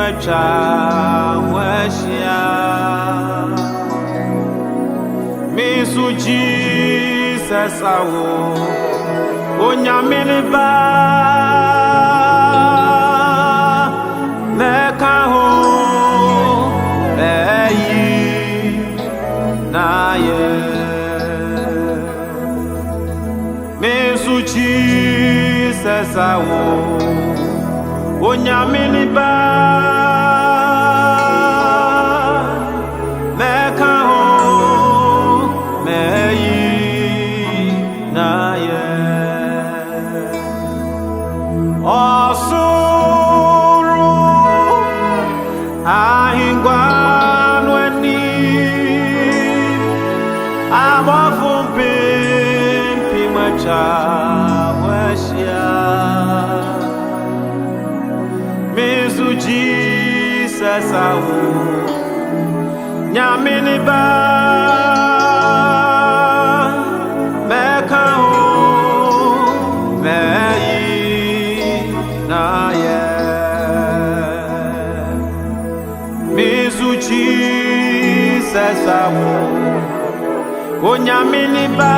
mwacha washia Misu Jesus awo Onyamini ba Neka ho Eyi na ye Misu Jesus awo Onyamini ba Neka ho Meyi na ye Osuru Ahingwa nweni Abofumpi Mpimacha Washia Misu Jesus awu Nyamini ba Meka ho Meyi na ye Misu Jesus awu Onyamini ba